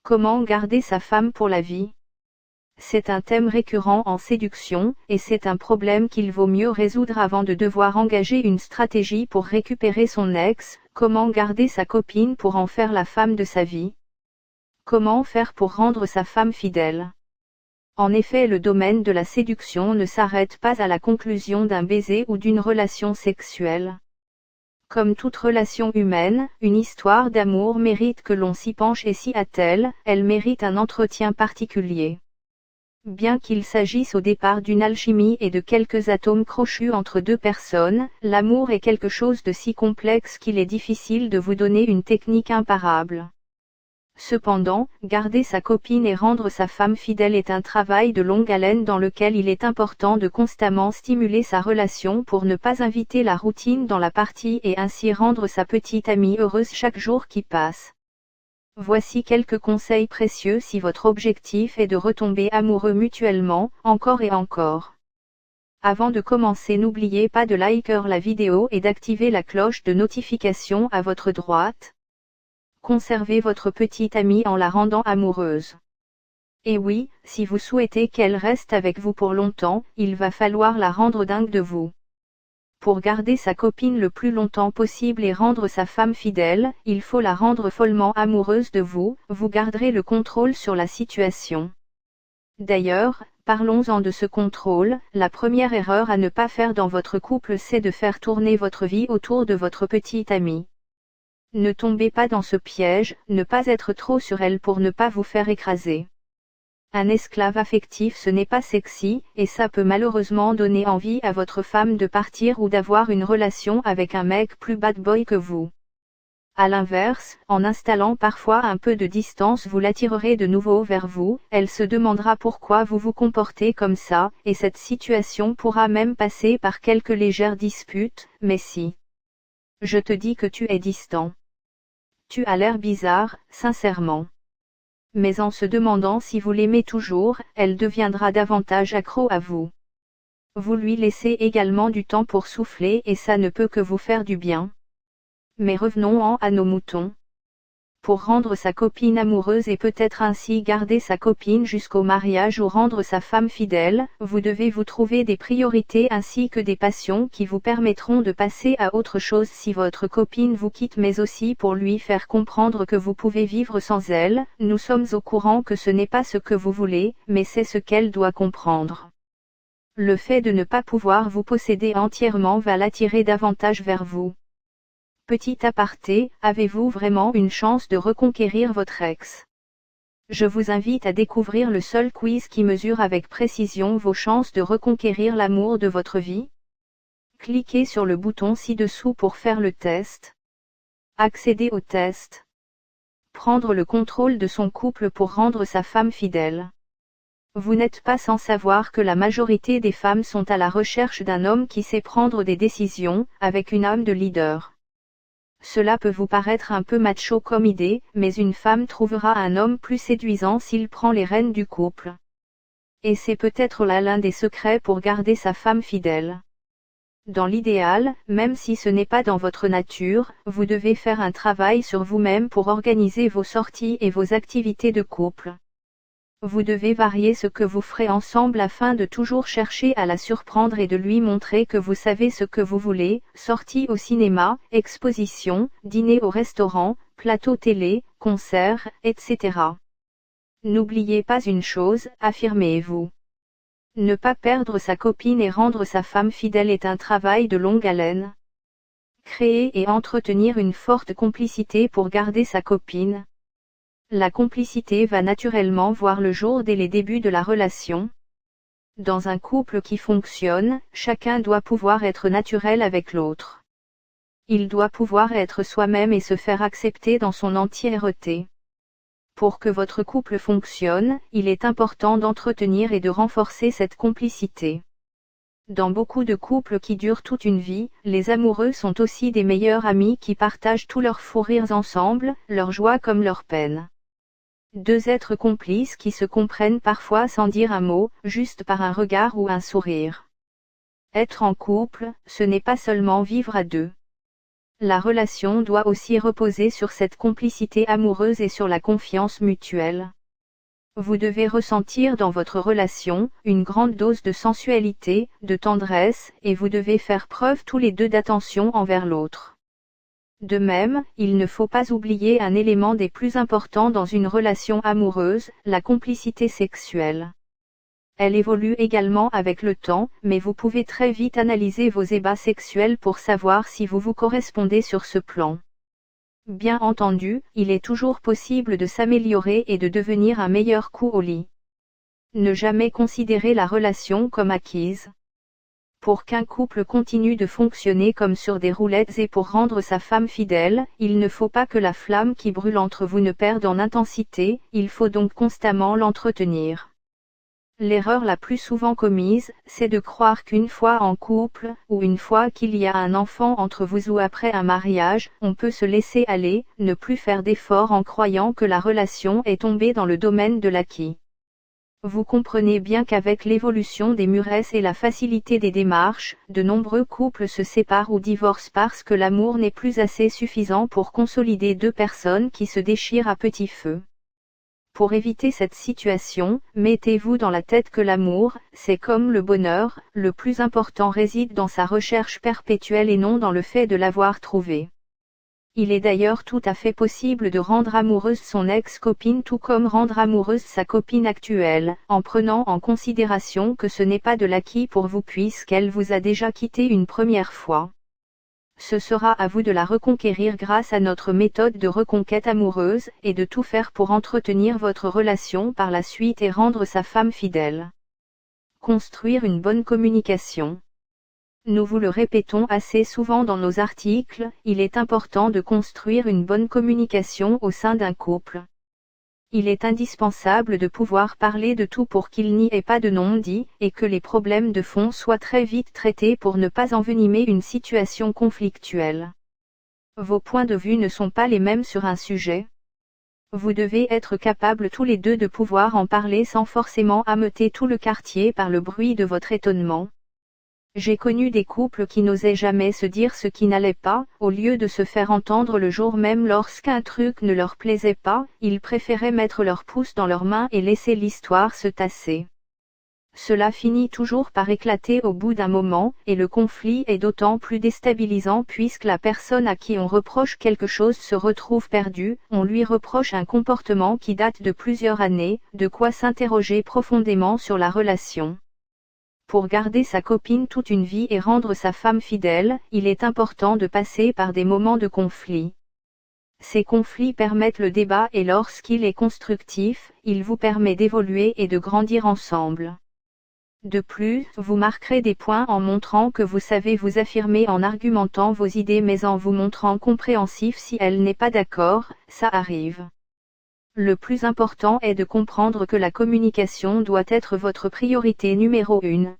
Comment garder sa femme pour la vie? C'est un thème récurrent en séduction, et c'est un problème qu'il vaut mieux résoudre avant de devoir engager une stratégie pour récupérer son ex. Comment garder sa copine pour en faire la femme de sa vie? Comment faire pour rendre sa femme fidèle? En effet, le domaine de la séduction ne s'arrête pas à la conclusion d'un baiser ou d'une relation sexuelle. Comme toute relation humaine, une histoire d'amour mérite que l'on s'y penche et s'y attelle, elle mérite un entretien particulier. Bien qu'il s'agisse au départ d'une alchimie et de quelques atomes crochus entre deux personnes, l'amour est quelque chose de si complexe qu'il est difficile de vous donner une technique imparable. Cependant, garder sa copine et rendre sa femme fidèle est un travail de longue haleine dans lequel il est important de constamment stimuler sa relation pour ne pas inviter la routine dans la partie et ainsi rendre sa petite amie heureuse chaque jour qui passe. Voici quelques conseils précieux si votre objectif est de retomber amoureux mutuellement, encore et encore. Avant de commencer, n'oubliez pas de liker la vidéo et d'activer la cloche de notification à votre droite. Conservez votre petite amie en la rendant amoureuse. Et oui, si vous souhaitez qu'elle reste avec vous pour longtemps, il va falloir la rendre dingue de vous. Pour garder sa copine le plus longtemps possible et rendre sa femme fidèle, il faut la rendre follement amoureuse de vous, vous garderez le contrôle sur la situation. D'ailleurs, parlons-en de ce contrôle, la première erreur à ne pas faire dans votre couple c'est de faire tourner votre vie autour de votre petite amie. Ne tombez pas dans ce piège, ne pas être trop sur elle pour ne pas vous faire écraser. Un esclave affectif ce n'est pas sexy, et ça peut malheureusement donner envie à votre femme de partir ou d'avoir une relation avec un mec plus bad boy que vous. À l'inverse, en installant parfois un peu de distance vous l'attirerez de nouveau vers vous, elle se demandera pourquoi vous vous comportez comme ça, et cette situation pourra même passer par quelques légères disputes, mais si je te dis que tu es distant. Tu as l'air bizarre, sincèrement. Mais en se demandant si vous l'aimez toujours, elle deviendra davantage accro à vous. Vous lui laissez également du temps pour souffler et ça ne peut que vous faire du bien. Mais revenons à nos moutons. Pour rendre sa copine amoureuse et peut-être ainsi garder sa copine jusqu'au mariage ou rendre sa femme fidèle, vous devez vous trouver des priorités ainsi que des passions qui vous permettront de passer à autre chose si votre copine vous quitte mais aussi pour lui faire comprendre que vous pouvez vivre sans elle. Nous sommes au courant que ce n'est pas ce que vous voulez, mais c'est ce qu'elle doit comprendre. Le fait de ne pas pouvoir vous posséder entièrement va l'attirer davantage vers vous. Petit aparté, avez-vous vraiment une chance de reconquérir votre ex? Je vous invite à découvrir le seul quiz qui mesure avec précision vos chances de reconquérir l'amour de votre vie. Cliquez sur le bouton ci-dessous pour faire le test. Accéder au test. Prendre le contrôle de son couple pour rendre sa femme fidèle. Vous n'êtes pas sans savoir que la majorité des femmes sont à la recherche d'un homme qui sait prendre des décisions, avec une âme de leader. Cela peut vous paraître un peu macho comme idée, mais une femme trouvera un homme plus séduisant s'il prend les rênes du couple. Et c'est peut-être là l'un des secrets pour garder sa femme fidèle. Dans l'idéal, même si ce n'est pas dans votre nature, vous devez faire un travail sur vous-même pour organiser vos sorties et vos activités de couple. Vous devez varier ce que vous ferez ensemble afin de toujours chercher à la surprendre et de lui montrer que vous savez ce que vous voulez, sorties au cinéma, expositions, dîner au restaurant, plateau télé, concerts, etc. N'oubliez pas une chose, affirmez-vous. Ne pas perdre sa copine et rendre sa femme fidèle est un travail de longue haleine. Créer et entretenir une forte complicité pour garder sa copine. La complicité va naturellement voir le jour dès les débuts de la relation. Dans un couple qui fonctionne, chacun doit pouvoir être naturel avec l'autre. Il doit pouvoir être soi-même et se faire accepter dans son entièreté. Pour que votre couple fonctionne, il est important d'entretenir et de renforcer cette complicité. Dans beaucoup de couples qui durent toute une vie, les amoureux sont aussi des meilleurs amis qui partagent tous leurs fous rires ensemble, leurs joies comme leurs peines. Deux êtres complices qui se comprennent parfois sans dire un mot, juste par un regard ou un sourire. Être en couple, ce n'est pas seulement vivre à deux. La relation doit aussi reposer sur cette complicité amoureuse et sur la confiance mutuelle. Vous devez ressentir dans votre relation une grande dose de sensualité, de tendresse, et vous devez faire preuve tous les deux d'attention envers l'autre. De même, il ne faut pas oublier un élément des plus importants dans une relation amoureuse, la complicité sexuelle. Elle évolue également avec le temps, mais vous pouvez très vite analyser vos ébats sexuels pour savoir si vous vous correspondez sur ce plan. Bien entendu, il est toujours possible de s'améliorer et de devenir un meilleur coup au lit. Ne jamais considérer la relation comme acquise. Pour qu'un couple continue de fonctionner comme sur des roulettes et pour rendre sa femme fidèle, il ne faut pas que la flamme qui brûle entre vous ne perde en intensité, il faut donc constamment l'entretenir. L'erreur la plus souvent commise, c'est de croire qu'une fois en couple, ou une fois qu'il y a un enfant entre vous ou après un mariage, on peut se laisser aller, ne plus faire d'efforts en croyant que la relation est tombée dans le domaine de l'acquis. Vous comprenez bien qu'avec l'évolution des mûresses et la facilité des démarches, de nombreux couples se séparent ou divorcent parce que l'amour n'est plus assez suffisant pour consolider deux personnes qui se déchirent à petit feu. Pour éviter cette situation, mettez-vous dans la tête que l'amour, c'est comme le bonheur, le plus important réside dans sa recherche perpétuelle et non dans le fait de l'avoir trouvé. Il est d'ailleurs tout à fait possible de rendre amoureuse son ex-copine tout comme rendre amoureuse sa copine actuelle, en prenant en considération que ce n'est pas de l'acquis pour vous puisqu'elle vous a déjà quitté une première fois. Ce sera à vous de la reconquérir grâce à notre méthode de reconquête amoureuse, et de tout faire pour entretenir votre relation par la suite et rendre sa femme fidèle. Construire une bonne communication. Nous vous le répétons assez souvent dans nos articles, il est important de construire une bonne communication au sein d'un couple. Il est indispensable de pouvoir parler de tout pour qu'il n'y ait pas de non-dit, et que les problèmes de fond soient très vite traités pour ne pas envenimer une situation conflictuelle. Vos points de vue ne sont pas les mêmes sur un sujet. Vous devez être capables tous les deux de pouvoir en parler sans forcément ameuter tout le quartier par le bruit de votre étonnement. J'ai connu des couples qui n'osaient jamais se dire ce qui n'allait pas, au lieu de se faire entendre le jour même lorsqu'un truc ne leur plaisait pas, ils préféraient mettre leur pouce dans leurs mains et laisser l'histoire se tasser. Cela finit toujours par éclater au bout d'un moment, et le conflit est d'autant plus déstabilisant puisque la personne à qui on reproche quelque chose se retrouve perdue, on lui reproche un comportement qui date de plusieurs années, de quoi s'interroger profondément sur la relation. Pour garder sa copine toute une vie et rendre sa femme fidèle, il est important de passer par des moments de conflit. Ces conflits permettent le débat et lorsqu'il est constructif, il vous permet d'évoluer et de grandir ensemble. De plus, vous marquerez des points en montrant que vous savez vous affirmer en argumentant vos idées mais en vous montrant compréhensif si elle n'est pas d'accord, ça arrive. Le plus important est de comprendre que la communication doit être votre priorité numéro 1.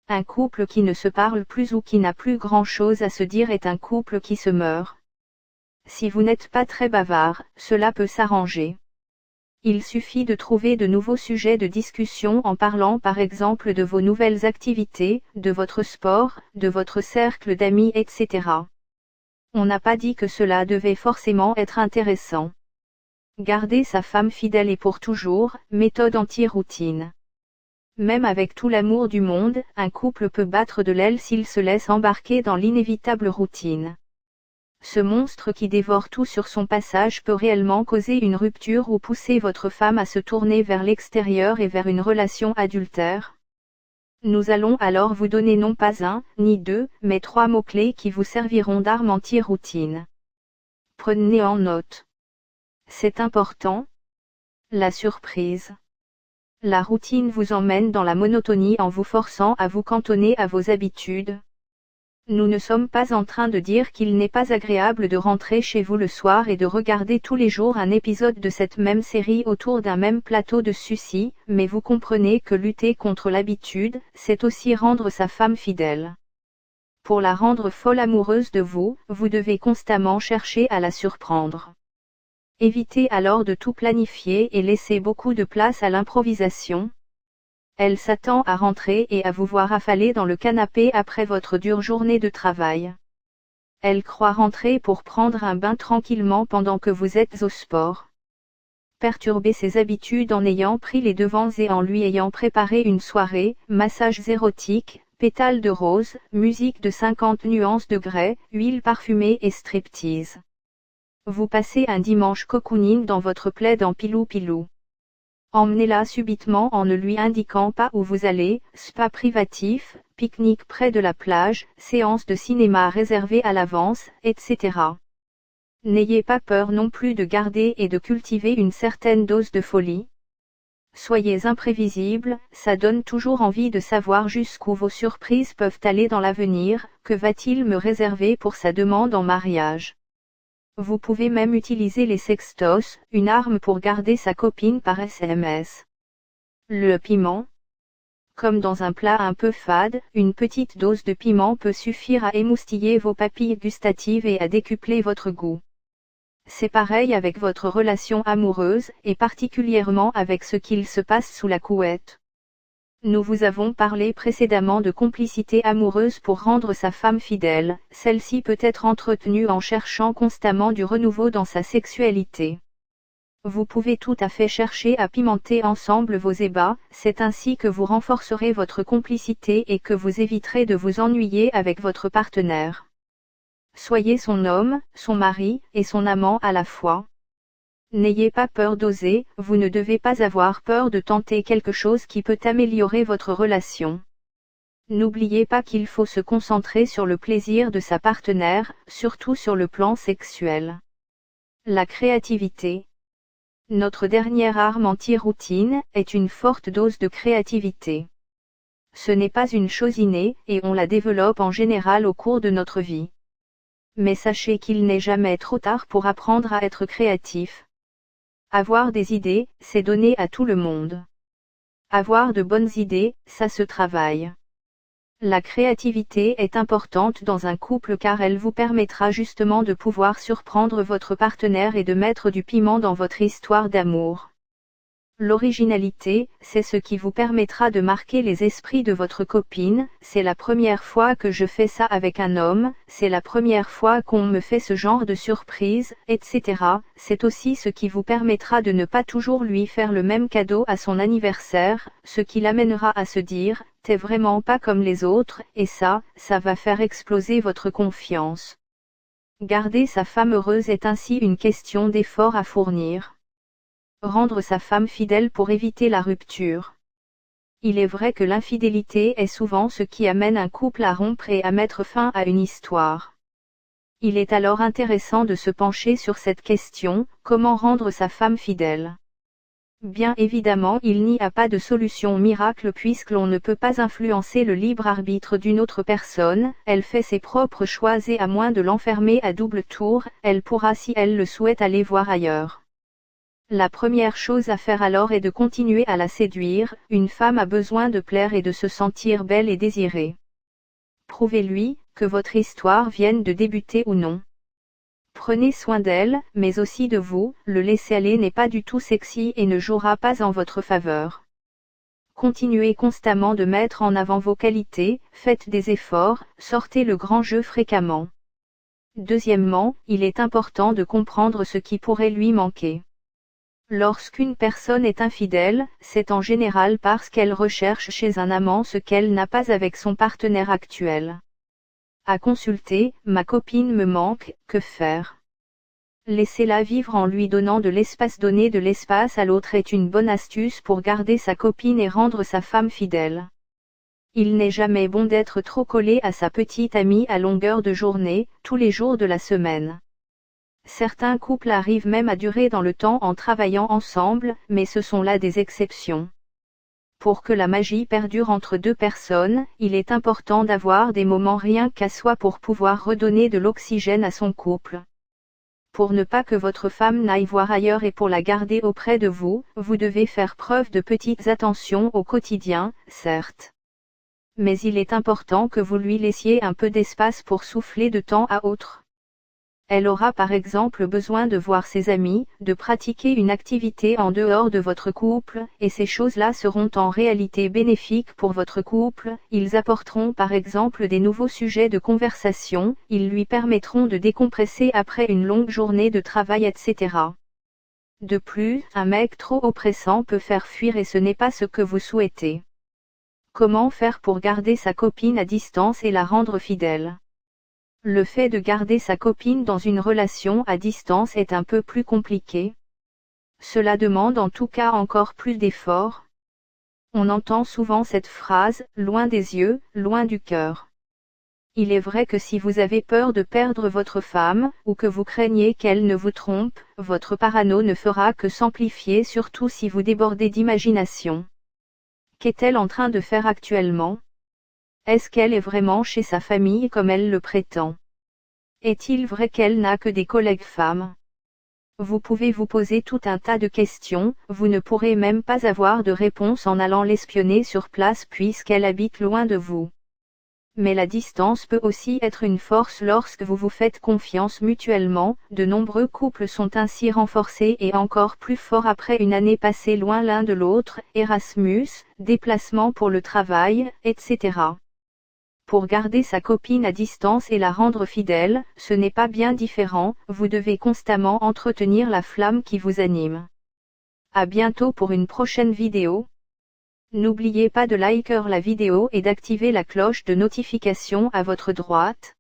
Un couple qui ne se parle plus ou qui n'a plus grand-chose à se dire est un couple qui se meurt. Si vous n'êtes pas très bavard, cela peut s'arranger. Il suffit de trouver de nouveaux sujets de discussion en parlant par exemple de vos nouvelles activités, de votre sport, de votre cercle d'amis, etc. On n'a pas dit que cela devait forcément être intéressant. Garder sa femme fidèle et pour toujours, méthode anti-routine. Même avec tout l'amour du monde, un couple peut battre de l'aile s'il se laisse embarquer dans l'inévitable routine. Ce monstre qui dévore tout sur son passage peut réellement causer une rupture ou pousser votre femme à se tourner vers l'extérieur et vers une relation adultère. Nous allons alors vous donner non pas un, ni deux, mais 3 mots-clés qui vous serviront d'arme anti-routine. Prenez en note. C'est important. La surprise. La routine vous emmène dans la monotonie en vous forçant à vous cantonner à vos habitudes. Nous ne sommes pas en train de dire qu'il n'est pas agréable de rentrer chez vous le soir et de regarder tous les jours un épisode de cette même série autour d'un même plateau de sushi, mais vous comprenez que lutter contre l'habitude, c'est aussi rendre sa femme fidèle. Pour la rendre folle amoureuse de vous, vous devez constamment chercher à la surprendre. Évitez alors de tout planifier et laissez beaucoup de place à l'improvisation. Elle s'attend à rentrer et à vous voir affaler dans le canapé après votre dure journée de travail. Elle croit rentrer pour prendre un bain tranquillement pendant que vous êtes au sport. Perturber ses habitudes en ayant pris les devants et en lui ayant préparé une soirée, massages érotiques, pétales de rose, musique de 50 nuances de grès, huile parfumée et striptease. Vous passez un dimanche cocooning dans votre plaid en pilou-pilou. Emmenez-la subitement en ne lui indiquant pas où vous allez, spa privatif, pique-nique près de la plage, séance de cinéma réservée à l'avance, etc. N'ayez pas peur non plus de garder et de cultiver une certaine dose de folie. Soyez imprévisible, ça donne toujours envie de savoir jusqu'où vos surprises peuvent aller dans l'avenir, que va-t-il me réserver pour sa demande en mariage. Vous pouvez même utiliser les sextos, une arme pour garder sa copine par SMS. Le piment. Comme dans un plat un peu fade, une petite dose de piment peut suffire à émoustiller vos papilles gustatives et à décupler votre goût. C'est pareil avec votre relation amoureuse, et particulièrement avec ce qu'il se passe sous la couette. Nous vous avons parlé précédemment de complicité amoureuse pour rendre sa femme fidèle, celle-ci peut être entretenue en cherchant constamment du renouveau dans sa sexualité. Vous pouvez tout à fait chercher à pimenter ensemble vos ébats, c'est ainsi que vous renforcerez votre complicité et que vous éviterez de vous ennuyer avec votre partenaire. Soyez son homme, son mari, et son amant à la fois. N'ayez pas peur d'oser, vous ne devez pas avoir peur de tenter quelque chose qui peut améliorer votre relation. N'oubliez pas qu'il faut se concentrer sur le plaisir de sa partenaire, surtout sur le plan sexuel. La créativité. Notre dernière arme anti-routine est une forte dose de créativité. Ce n'est pas une chose innée, et on la développe en général au cours de notre vie. Mais sachez qu'il n'est jamais trop tard pour apprendre à être créatif. Avoir des idées, c'est donné à tout le monde. Avoir de bonnes idées, ça se travaille. La créativité est importante dans un couple car elle vous permettra justement de pouvoir surprendre votre partenaire et de mettre du piment dans votre histoire d'amour. L'originalité, c'est ce qui vous permettra de marquer les esprits de votre copine, c'est la première fois que je fais ça avec un homme, c'est la première fois qu'on me fait ce genre de surprise, etc. C'est aussi ce qui vous permettra de ne pas toujours lui faire le même cadeau à son anniversaire, ce qui l'amènera à se dire, t'es vraiment pas comme les autres, et ça va faire exploser votre confiance. Garder sa femme heureuse est ainsi une question d'effort à fournir. Rendre sa femme fidèle pour éviter la rupture. Il est vrai que l'infidélité est souvent ce qui amène un couple à rompre et à mettre fin à une histoire. Il est alors intéressant de se pencher sur cette question, comment rendre sa femme fidèle. Bien évidemment, il n'y a pas de solution miracle puisque l'on ne peut pas influencer le libre arbitre d'une autre personne, elle fait ses propres choix et à moins de l'enfermer à double tour, elle pourra si elle le souhaite aller voir ailleurs. La première chose à faire alors est de continuer à la séduire, une femme a besoin de plaire et de se sentir belle et désirée. Prouvez-lui, que votre histoire vienne de débuter ou non. Prenez soin d'elle, mais aussi de vous, le laisser-aller n'est pas du tout sexy et ne jouera pas en votre faveur. Continuez constamment de mettre en avant vos qualités, faites des efforts, sortez le grand jeu fréquemment. Deuxièmement, il est important de comprendre ce qui pourrait lui manquer. Lorsqu'une personne est infidèle, c'est en général parce qu'elle recherche chez un amant ce qu'elle n'a pas avec son partenaire actuel. À consulter, ma copine me manque, que faire? Laissez-la vivre en lui donnant de l'espace. Donner de l'espace à l'autre est une bonne astuce pour garder sa copine et rendre sa femme fidèle. Il n'est jamais bon d'être trop collé à sa petite amie à longueur de journée, tous les jours de la semaine. Certains couples arrivent même à durer dans le temps en travaillant ensemble, mais ce sont là des exceptions. Pour que la magie perdure entre deux personnes, il est important d'avoir des moments rien qu'à soi pour pouvoir redonner de l'oxygène à son couple. Pour ne pas que votre femme n'aille voir ailleurs et pour la garder auprès de vous, vous devez faire preuve de petites attentions au quotidien, certes. Mais il est important que vous lui laissiez un peu d'espace pour souffler de temps à autre. Elle aura par exemple besoin de voir ses amis, de pratiquer une activité en dehors de votre couple, et ces choses-là seront en réalité bénéfiques pour votre couple. Ils apporteront par exemple des nouveaux sujets de conversation, ils lui permettront de décompresser après une longue journée de travail, etc. De plus, un mec trop oppressant peut faire fuir et ce n'est pas ce que vous souhaitez. Comment faire pour garder sa copine à distance et la rendre fidèle? Le fait de garder sa copine dans une relation à distance est un peu plus compliqué. Cela demande en tout cas encore plus d'efforts. On entend souvent cette phrase, loin des yeux, loin du cœur. Il est vrai que si vous avez peur de perdre votre femme, ou que vous craignez qu'elle ne vous trompe, votre parano ne fera que s'amplifier, surtout si vous débordez d'imagination. Qu'est-elle en train de faire actuellement? Est-ce qu'elle est vraiment chez sa famille comme elle le prétend? Est-il vrai qu'elle n'a que des collègues femmes? Vous pouvez vous poser tout un tas de questions, vous ne pourrez même pas avoir de réponse en allant l'espionner sur place puisqu'elle habite loin de vous. Mais la distance peut aussi être une force lorsque vous vous faites confiance mutuellement, de nombreux couples sont ainsi renforcés et encore plus forts après une année passée loin l'un de l'autre, Erasmus, déplacement pour le travail, etc. Pour garder sa copine à distance et la rendre fidèle, ce n'est pas bien différent, vous devez constamment entretenir la flamme qui vous anime. À bientôt pour une prochaine vidéo. N'oubliez pas de liker la vidéo et d'activer la cloche de notification à votre droite.